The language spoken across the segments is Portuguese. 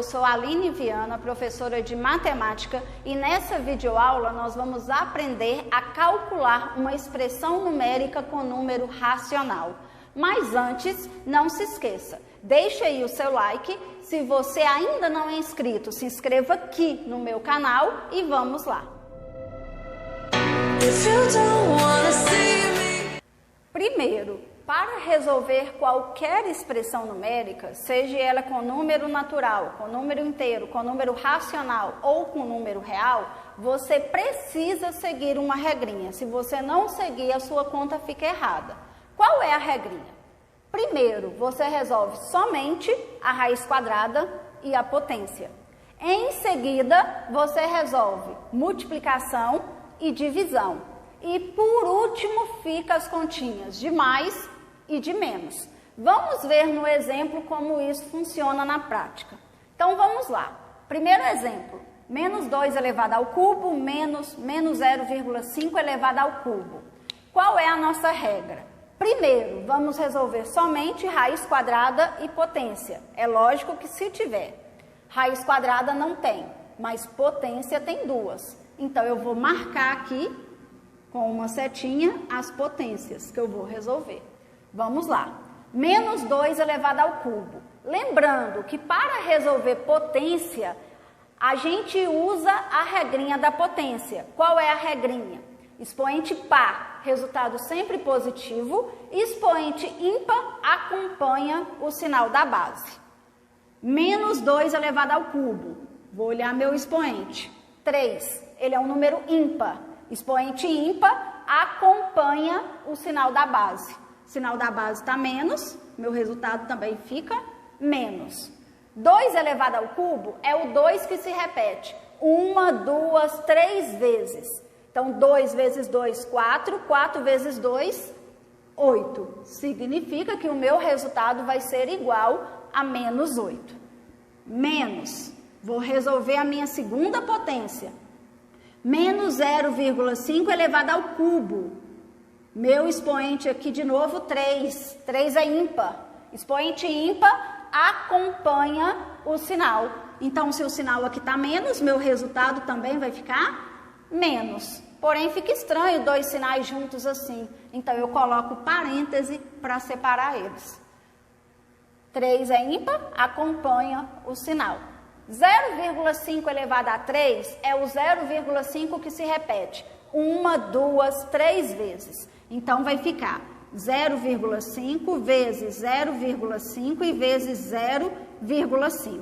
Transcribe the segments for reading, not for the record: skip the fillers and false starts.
sou Aline Viana, professora de matemática, e nessa videoaula nós vamos aprender a calcular uma expressão numérica com número racional. Mas antes, não se esqueça, deixe aí o seu like. Se você ainda não é inscrito, se inscreva aqui no meu canal e vamos lá. Primeiro, para resolver qualquer expressão numérica, seja ela com número natural, com número inteiro, com número racional ou com número real, você precisa seguir uma regrinha. Se você não seguir, a sua conta fica errada. Qual é a regrinha? Primeiro, você resolve somente a raiz quadrada e a potência. Em seguida, você resolve multiplicação e divisão. E por último, fica as continhas de mais e de menos. Vamos ver no exemplo como isso funciona na prática. Então vamos lá. Primeiro exemplo, menos 2 elevado ao cubo menos 0,5 elevado ao cubo. Qual é a nossa regra? Primeiro, vamos resolver somente raiz quadrada e potência. É lógico que se tiver. Raiz quadrada não tem, mas potência tem duas. Então eu vou marcar aqui com uma setinha as potências que eu vou resolver. Vamos lá. Menos 2 elevado ao cubo. Lembrando que para resolver potência, a gente usa a regrinha da potência. Qual é a regrinha? Expoente par, resultado sempre positivo. Expoente ímpar acompanha o sinal da base. Menos 2 elevado ao cubo. Vou olhar meu expoente. 3, ele é um número ímpar. Expoente ímpar acompanha o sinal da base. O sinal da base está menos, meu resultado também fica menos. 2 elevado ao cubo é o 2 que se repete 1, 2, 3 vezes. Então, 2 vezes 2, 4, 4 vezes 2, 8. Significa que o meu resultado vai ser igual a menos 8. Menos, vou resolver a minha segunda potência. Menos 0,5 elevado ao cubo. Meu expoente aqui de novo, 3. 3 é ímpar. Expoente ímpar acompanha o sinal. Então, se o sinal aqui está menos, meu resultado também vai ficar menos. Porém, fica estranho dois sinais juntos assim. Então, eu coloco parêntese para separar eles. 3 é ímpar, acompanha o sinal. 0,5 elevado a 3 é o 0,5 que se repete 1, 2, 3 vezes. Então, vai ficar 0,5 vezes 0,5 e vezes 0,5.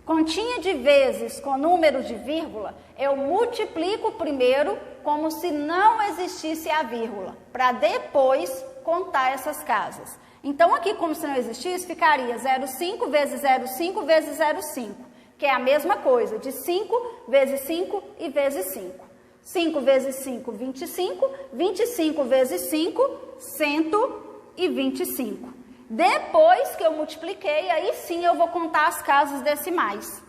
Continha de vezes com número de vírgula, eu multiplico primeiro como se não existisse a vírgula, para depois contar essas casas. Então, aqui, como se não existisse, ficaria 0,5 vezes 0,5 vezes 0,5, que é a mesma coisa, de 5 vezes 5 e vezes 5. 5 vezes 5, 25. 25 vezes 5, 125. Depois que eu multipliquei, aí sim eu vou contar as casas decimais.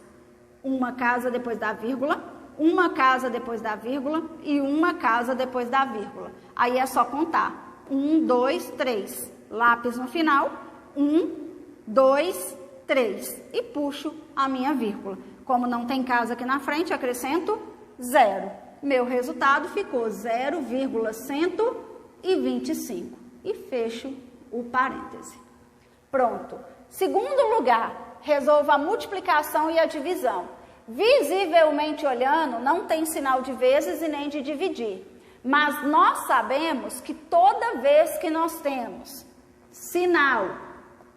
Uma casa depois da vírgula, uma casa depois da vírgula e uma casa depois da vírgula. Aí é só contar. 1, 2, 3. Lápis no final. 1, 2, 3. E puxo a minha vírgula. Como não tem casa aqui na frente, acrescento 0. Meu resultado ficou 0,125. E fecho o parêntese. Pronto. Segundo lugar, resolva a multiplicação e a divisão. Visivelmente olhando, não tem sinal de vezes e nem de dividir. Mas nós sabemos que toda vez que nós temos sinal,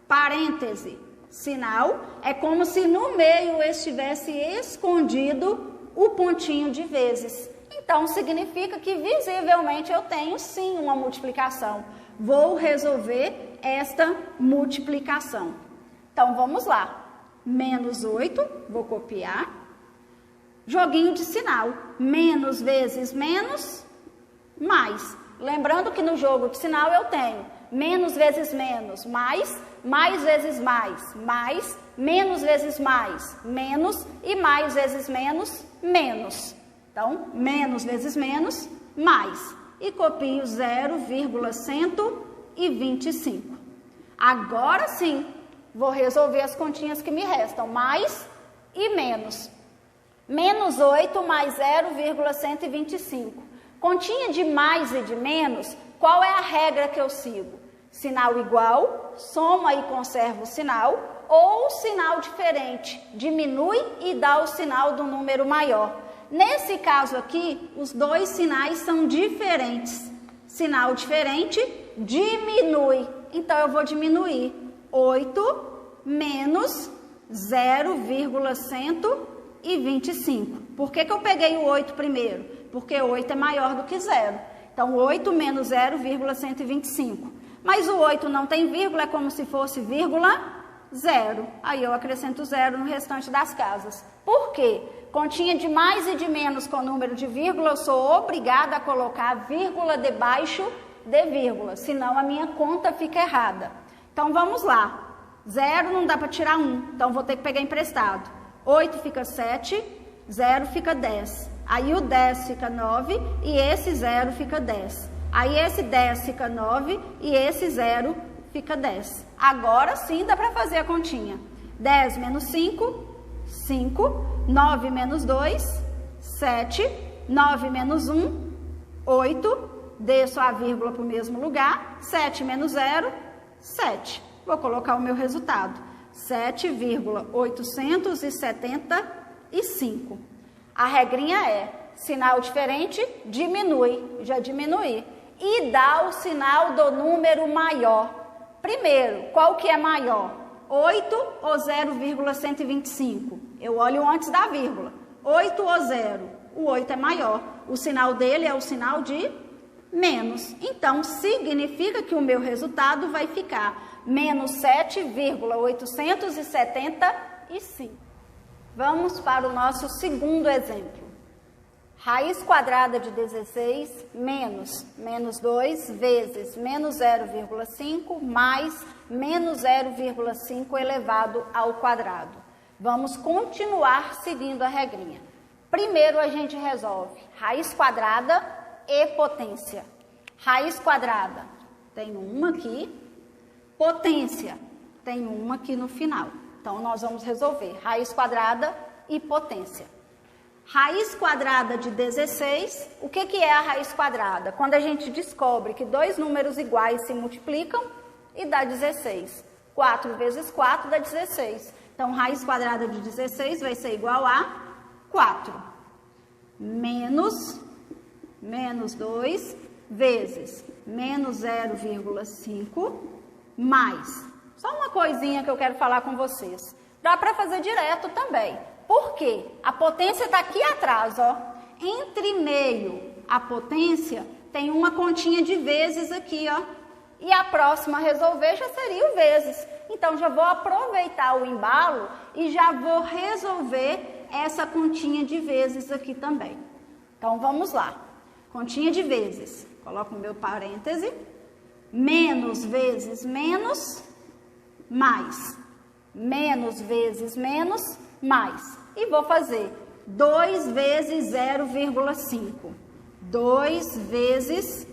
parêntese, sinal, é como se no meio estivesse escondido o pontinho de vezes. Então, significa que visivelmente eu tenho sim uma multiplicação. Vou resolver esta multiplicação. Então, vamos lá. Menos 8, vou copiar. Joguinho de sinal. Menos vezes menos, mais. Lembrando que no jogo de sinal eu tenho menos vezes menos, mais vezes mais, menos vezes mais, menos, e mais vezes menos, menos. Então, menos vezes menos, mais. E copio 0,125. Agora sim, vou resolver as continhas que me restam. Mais e menos. Menos 8 mais 0,125. Continha de mais e de menos, qual é a regra que eu sigo? Sinal igual, soma e conserva o sinal, ou sinal diferente, diminui e dá o sinal do número maior. Nesse caso aqui, os dois sinais são diferentes. Sinal diferente, diminui. Então, eu vou diminuir 8 menos 0,125. Por que eu peguei o 8 primeiro? Porque 8 é maior do que 0. Então, 8 menos 0,125. Mas o 8 não tem vírgula, é como se fosse vírgula 0. Aí eu acrescento 0 no restante das casas. Por quê? Continha de mais e de menos com número de vírgula, eu sou obrigada a colocar vírgula debaixo de vírgula, senão a minha conta fica errada. Então, vamos lá. 0 não dá para tirar 1, então vou ter que pegar emprestado. 8 fica 7, 0 fica 10. Aí o 10 fica 9 e esse 0 fica 10. Aí esse 10 fica 9 e esse 0 fica 10. Agora sim dá para fazer a continha. 10 menos 5, 5. 9 menos 2, 7. 9 menos 1, 8. Desço a vírgula para o mesmo lugar. 7 menos 0, 7. Vou colocar o meu resultado. 7,875. A regrinha é, sinal diferente, diminui, já diminui. E dá o sinal do número maior. Primeiro, qual que é maior? 8 ou 0,125? Eu olho antes da vírgula. 8 ou 0? O 8 é maior. O sinal dele é o sinal de menos. Então, significa que o meu resultado vai ficar menos 7,875. Vamos para o nosso segundo exemplo. Raiz quadrada de 16 menos 2 vezes menos 0,5 mais menos 0,5 elevado ao quadrado. Vamos continuar seguindo a regrinha. Primeiro a gente resolve raiz quadrada e potência. Raiz quadrada tem uma aqui, potência tem uma aqui no final. Então, nós vamos resolver raiz quadrada e potência. Raiz quadrada de 16, o que é a raiz quadrada? Quando a gente descobre que dois números iguais se multiplicam e dá 16. 4 vezes 4 dá 16. Então, raiz quadrada de 16 vai ser igual a 4. Menos 2 vezes menos 0,5 mais. Só uma coisinha que eu quero falar com vocês. Dá para fazer direto também. Por quê? A potência está aqui atrás, ó. Entre meio a potência tem uma continha de vezes aqui, ó. E a próxima a resolver já seria o vezes. Então, já vou aproveitar o embalo e já vou resolver essa continha de vezes aqui também. Então, vamos lá. Continha de vezes. Coloco o meu parêntese. Menos vezes menos, mais. Menos vezes menos, mais. E vou fazer 2 vezes 0,5. 2 vezes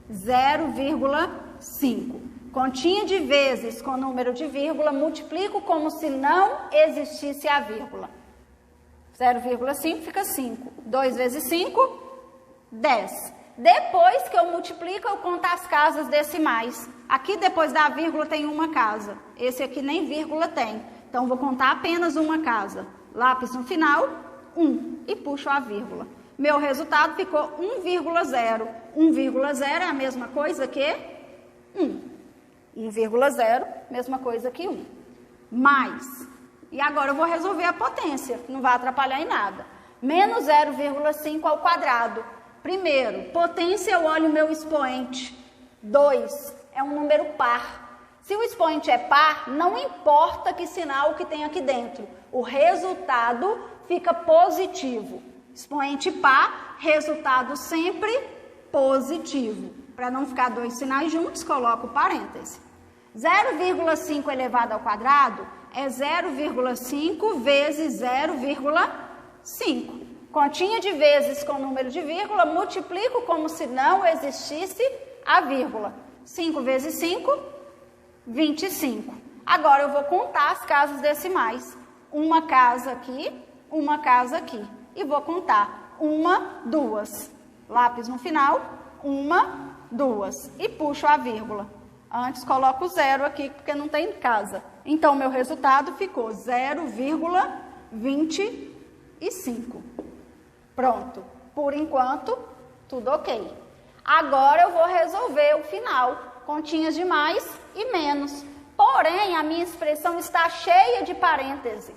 0,5. Continha de vezes com número de vírgula, multiplico como se não existisse a vírgula. 0,5 fica 5. 2 vezes 5, 10. Depois que eu multiplico, eu conto as casas decimais. Aqui depois da vírgula tem uma casa. Esse aqui nem vírgula tem. Então, vou contar apenas uma casa. Lápis no final, 1. E puxo a vírgula. Meu resultado ficou 1,0. 1,0 é a mesma coisa que 1. 1,0, mesma coisa que 1. Mais. E agora eu vou resolver a potência, que não vai atrapalhar em nada. Menos 0,5 ao quadrado. Primeiro, potência, eu olho o meu expoente. 2 é um número par. Se o expoente é par, não importa que sinal que tem aqui dentro. O resultado fica positivo. Expoente par, resultado sempre positivo. Para não ficar dois sinais juntos, coloco parêntese. 0,5 elevado ao quadrado é 0,5 vezes 0,5. Continha de vezes com número de vírgula, multiplico como se não existisse a vírgula. 5 vezes 5, 25. Agora eu vou contar as casas decimais. uma casa aqui, uma casa aqui. E vou contar 1, 2. Lápis no final, 1, 2. E puxo a vírgula. Antes coloco 0 aqui, porque não tem casa. Então, meu resultado ficou 0,25. Pronto. Por enquanto, tudo ok. Agora eu vou resolver o final. Continhas de mais e menos. Porém, a minha expressão está cheia de parêntese.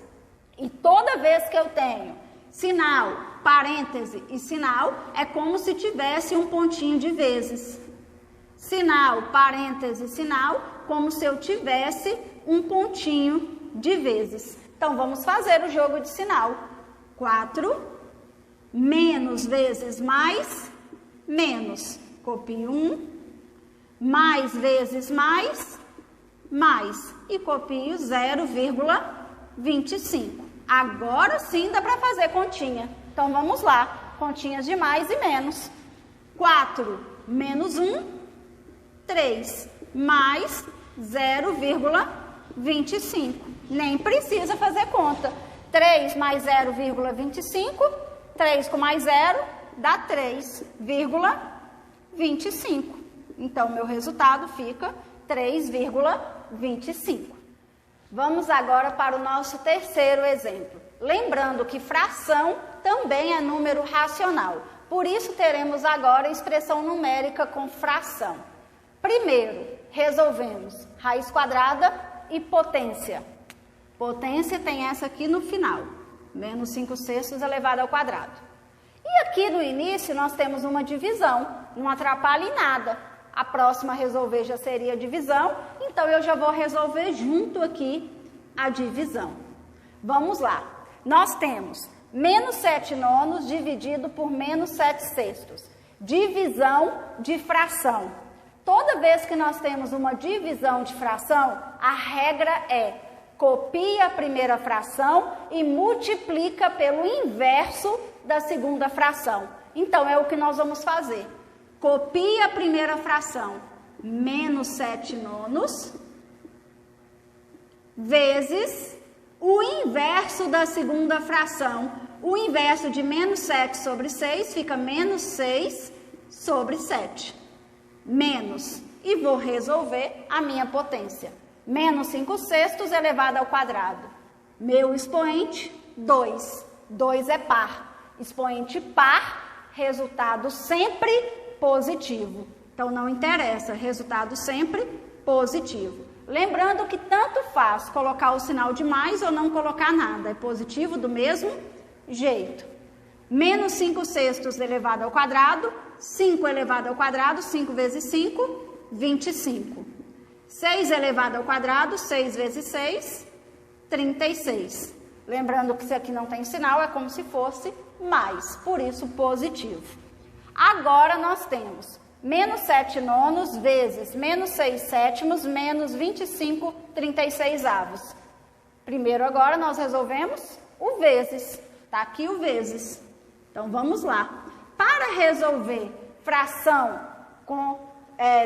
E toda vez que eu tenho sinal, parêntese e sinal, é como se tivesse um pontinho de vezes. Sinal, parêntese, sinal, como se eu tivesse um pontinho de vezes. Então, vamos fazer o jogo de sinal. 4, menos vezes mais, menos. Copio 1, mais vezes mais, mais. E copio 0,25. Agora sim dá para fazer continha. Então, vamos lá. Continhas de mais e menos. 4 menos 1, 3, mais 0,25. Nem precisa fazer conta. 3 mais 0,25, 3 com mais 0 dá 3,25. Então, meu resultado fica 3,25. Vamos agora para o nosso terceiro exemplo. Lembrando que fração também é número racional. Por isso, teremos agora a expressão numérica com fração. Primeiro, resolvemos raiz quadrada e potência. Potência tem essa aqui no final, menos 5/6 elevado ao quadrado. E aqui no início nós temos uma divisão, não atrapalha em nada. A próxima a resolver já seria a divisão, então eu já vou resolver junto aqui a divisão. Vamos lá. Nós temos menos 7/9 dividido por menos 7/6. Divisão de fração. Toda vez que nós temos uma divisão de fração, a regra é copia a primeira fração e multiplica pelo inverso da segunda fração. Então, é o que nós vamos fazer. Copia a primeira fração, menos 7/9, vezes o inverso da segunda fração. O inverso de menos 7 sobre 6 fica menos 6 sobre 7. Menos, e vou resolver a minha potência. Menos 5/6 elevado ao quadrado. Meu expoente, 2. 2 é par. Expoente par, resultado sempre positivo. Então, não interessa, resultado sempre positivo. Lembrando que tanto faz colocar o sinal de mais ou não colocar nada. É positivo do mesmo jeito. Menos 5/6 elevado ao quadrado. 5 elevado ao quadrado, 5 vezes 5, 25. 6 elevado ao quadrado, 6 vezes 6, 36. Lembrando que isso aqui não tem sinal, é como se fosse mais, por isso positivo. Agora nós temos menos 7/9 vezes menos 6/7 menos 25/36. Primeiro agora nós resolvemos o vezes, tá aqui o vezes. Então vamos lá. Para resolver fração com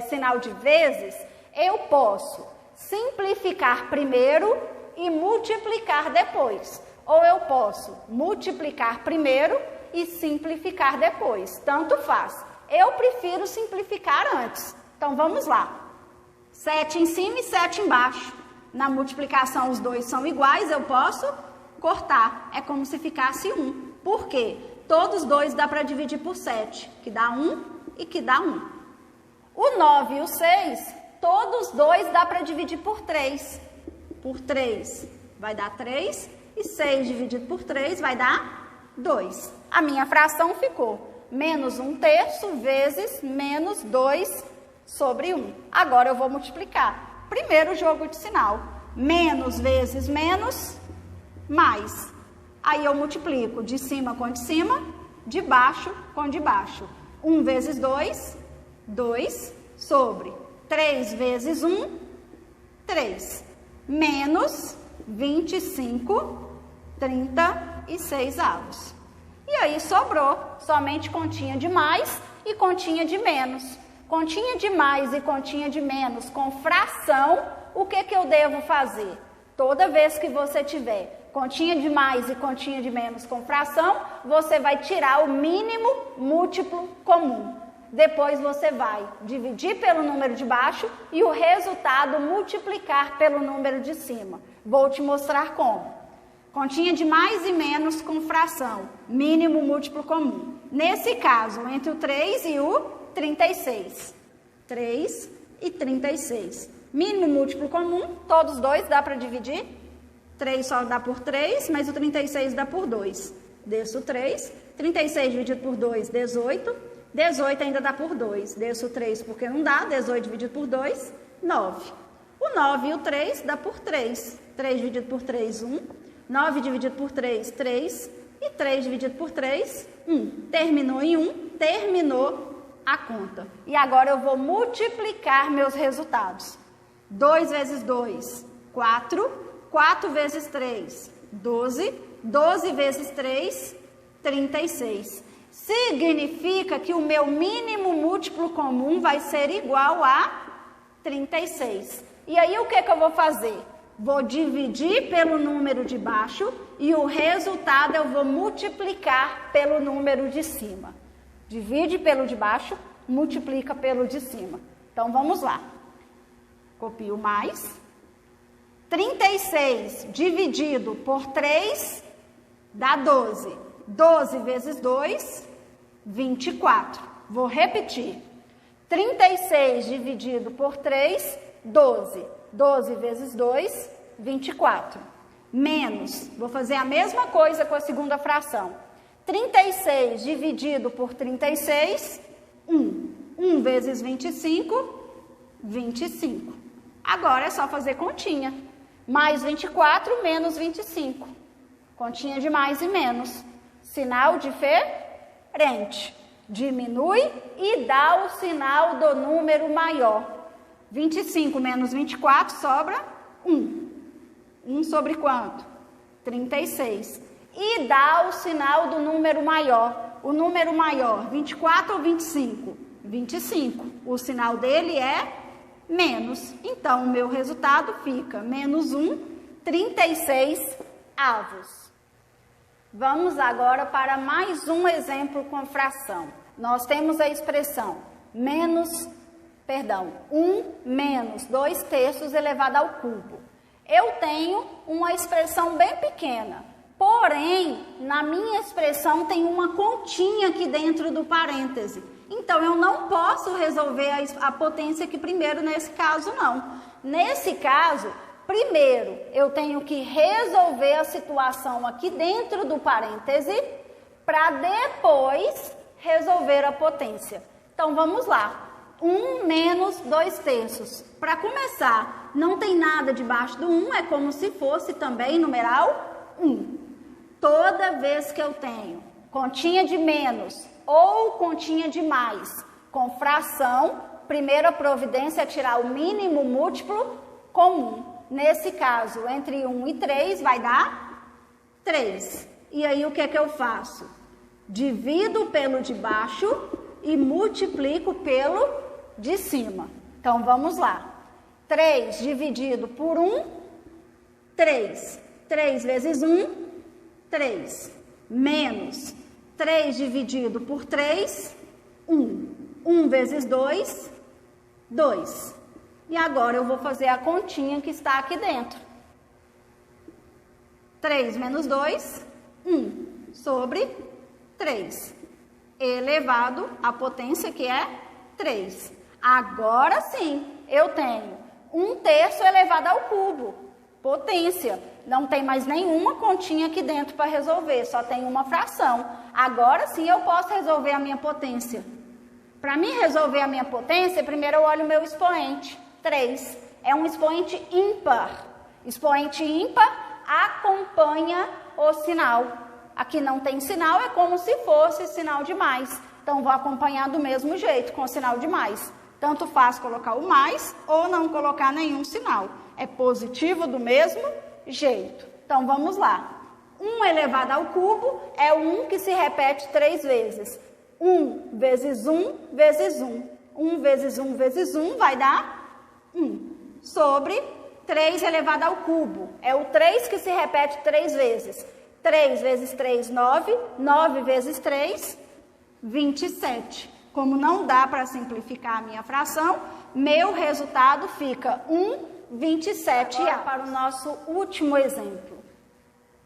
sinal de vezes, eu posso simplificar primeiro e multiplicar depois. Ou eu posso multiplicar primeiro e simplificar depois. Tanto faz. Eu prefiro simplificar antes. Então, vamos lá. 7 em cima e 7 embaixo. Na multiplicação, os dois são iguais, eu posso cortar. É como se ficasse 1. Por quê? Todos os dois dá para dividir por 7, que dá 1 e que dá 1. O 9 e o 6, todos os dois dá para dividir por 3. Por 3 vai dar 3 e 6 dividido por 3 vai dar 2. A minha fração ficou menos 1/3 vezes menos 2 sobre 1. Agora eu vou multiplicar. Primeiro jogo de sinal. Menos vezes menos, mais. Aí eu multiplico de cima com de cima, de baixo com de baixo. 1 vezes 2, 2 sobre 3 vezes 1, 3. Menos 25/36. E aí sobrou somente continha de mais e continha de menos. Continha de mais e continha de menos com fração, o que eu devo fazer? Toda vez que você tiver continha de mais e continha de menos com fração, você vai tirar o mínimo múltiplo comum. Depois você vai dividir pelo número de baixo e o resultado multiplicar pelo número de cima. Vou te mostrar como. Continha de mais e menos com fração, mínimo múltiplo comum. Nesse caso, entre o 3 e o 36. 3 e 36. Mínimo múltiplo comum, todos dois dá para dividir. 3 só dá por 3, mas o 36 dá por 2. Desço 3. 36 dividido por 2, 18. 18 ainda dá por 2. Desço 3 porque não dá. 18 dividido por 2, 9. O 9 e o 3 dá por 3. 3 dividido por 3, 1. 9 dividido por 3, 3. E 3 dividido por 3, 1. Terminou em 1, terminou a conta. E agora eu vou multiplicar meus resultados. 2 vezes 2, 4. 4 vezes 3, 12. 12 vezes 3, 36. Significa que o meu mínimo múltiplo comum vai ser igual a 36. E aí o que eu vou fazer? Vou dividir pelo número de baixo e o resultado eu vou multiplicar pelo número de cima. Divide pelo de baixo, multiplica pelo de cima. Então vamos lá. Copio mais. 36 dividido por 3 dá 12. 12 vezes 2, 24. Vou repetir. 36 dividido por 3, 12. 12 vezes 2, 24. Menos, vou fazer a mesma coisa com a segunda fração. 36 dividido por 36, 1. 1 vezes 25, 25. Agora é só fazer continha. Mais 24 menos 25. Continha de mais e menos. Sinal diferente. Diminui e dá o sinal do número maior. 25 menos 24 sobra 1. 1 sobre quanto? 36. E dá o sinal do número maior. O número maior, 24 ou 25? 25. O sinal dele é menos. Então, o meu resultado fica menos 1, 36 avos. Vamos agora para mais um exemplo com fração. Nós temos a expressão 1 menos 2 terços elevado ao cubo. Eu tenho uma expressão bem pequena, porém, na minha expressão tem uma continha aqui dentro do parêntese. Então, eu não posso resolver a potência aqui primeiro nesse caso, não. Nesse caso, primeiro, eu tenho que resolver a situação aqui dentro do parêntese para depois resolver a potência. Então, vamos lá. 1 menos 2 terços. Para começar, não tem nada debaixo do 1, é como se fosse também numeral 1. Toda vez que eu tenho continha de menos ou continha de mais com fração, primeira providência é tirar o mínimo múltiplo comum. Nesse caso, entre 1 e 3 vai dar 3. E aí o que é que eu faço? Divido pelo de baixo e multiplico pelo de cima. Então, vamos lá. 3 dividido por 1, 3. 3 vezes 1, 3. Menos 3 dividido por 3, 1. 1 vezes 2, 2. E agora eu vou fazer a continha que está aqui dentro. 3 menos 2, 1 sobre 3. Elevado à potência que é 3. Agora sim, eu tenho 1 terço elevado ao cubo. Potência. Não tem mais nenhuma continha aqui dentro para resolver, só tem uma fração. Agora sim eu posso resolver a minha potência. Para mim resolver a minha potência, primeiro eu olho o meu expoente. 3. É um expoente ímpar. Expoente ímpar acompanha o sinal. Aqui não tem sinal, é como se fosse sinal de mais. Então, vou acompanhar do mesmo jeito, com o sinal de mais. Tanto faz colocar o mais ou não colocar nenhum sinal. É positivo do mesmo jeito. Então, vamos lá. 1 elevado ao cubo é o 1 que se repete 3 vezes. 1 vezes 1 vezes 1. 1 vezes 1 vezes 1 vai dar 1 sobre 3 elevado ao cubo. É o 3 que se repete 3 vezes. 3 vezes 3, 9. 9 vezes 3, 27. Como não dá para simplificar a minha fração, meu resultado fica 1/27. Agora, para o nosso último exemplo.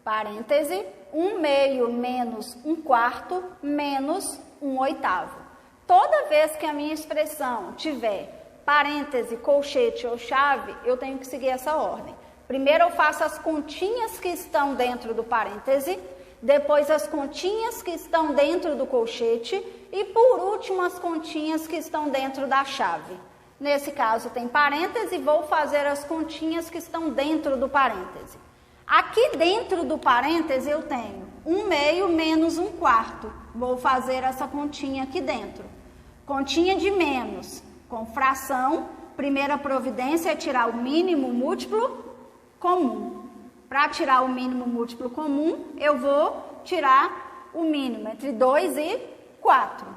Parêntese, 1/2 menos 1/4 menos 1/8. Toda vez que a minha expressão tiver parêntese, colchete ou chave, eu tenho que seguir essa ordem. Primeiro eu faço as continhas que estão dentro do parêntese, depois as continhas que estão dentro do colchete e por último as continhas que estão dentro da chave. Nesse caso tem parêntese, vou fazer as continhas que estão dentro do parêntese. Aqui dentro do parêntese eu tenho 1/2 menos 1/4. Vou fazer essa continha aqui dentro. Continha de menos. Com fração, primeira providência é tirar o mínimo múltiplo comum. Para tirar o mínimo múltiplo comum, eu vou tirar o mínimo entre 2 e 4.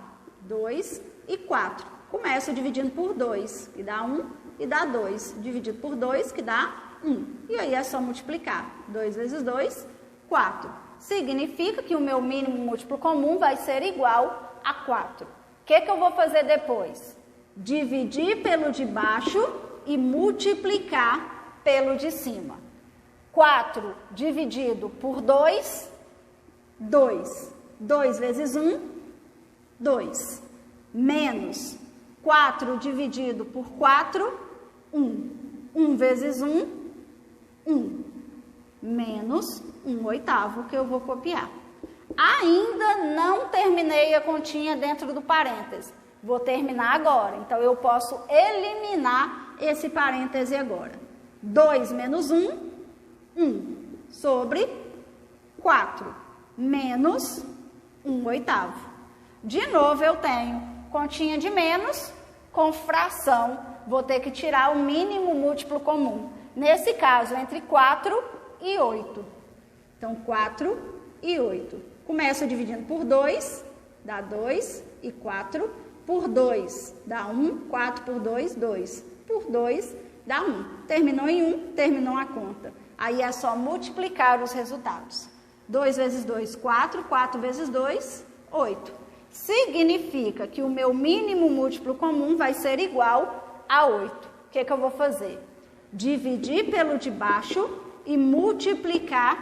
2 e 4. Começo dividindo por 2, que dá 1, e dá 2. Dividido por 2, que dá 1. E aí é só multiplicar. 2 vezes 2, 4. Significa que o meu mínimo múltiplo comum vai ser igual a 4. O que eu vou fazer depois? Dividir pelo de baixo e multiplicar pelo de cima. 4 dividido por 2, 2. 2 vezes 1, 2. Menos 4 dividido por 4, 1. 1 vezes 1, 1. Menos 1/8, que eu vou copiar. Ainda não terminei a continha dentro do parêntese. Vou terminar agora. Então, eu posso eliminar esse parêntese agora. 2 menos 1, 1. Sobre 4. Menos 1/8. De novo, eu tenho continha de menos com fração. Vou ter que tirar o mínimo múltiplo comum. Nesse caso, entre 4 e 8. Então, 4 e 8. Começo dividindo por 2, dá 2 e 4. Por 2 dá 1, 4 por 2, 2. Por 2 dá 1. Terminou em 1, terminou a conta. Aí é só multiplicar os resultados. 2 vezes 2, 4. 4 vezes 2, 8. Significa que o meu mínimo múltiplo comum vai ser igual a 8. O que eu vou fazer? Dividir pelo de baixo e multiplicar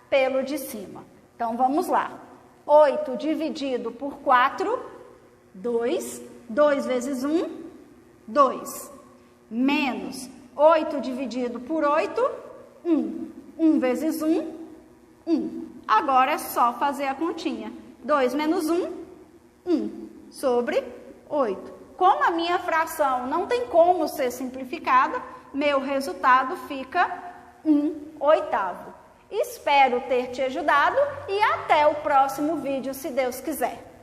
pelo de cima. Então, vamos lá. 8 dividido por 4, 2. 2 vezes 1, 2. Menos 8 dividido por 8, 1. 1 vezes 1, 1. Agora é só fazer a continha. 2 menos 1, 1. Sobre 8. Como a minha fração não tem como ser simplificada, meu resultado fica 1/8. Espero ter te ajudado e até o próximo vídeo, se Deus quiser.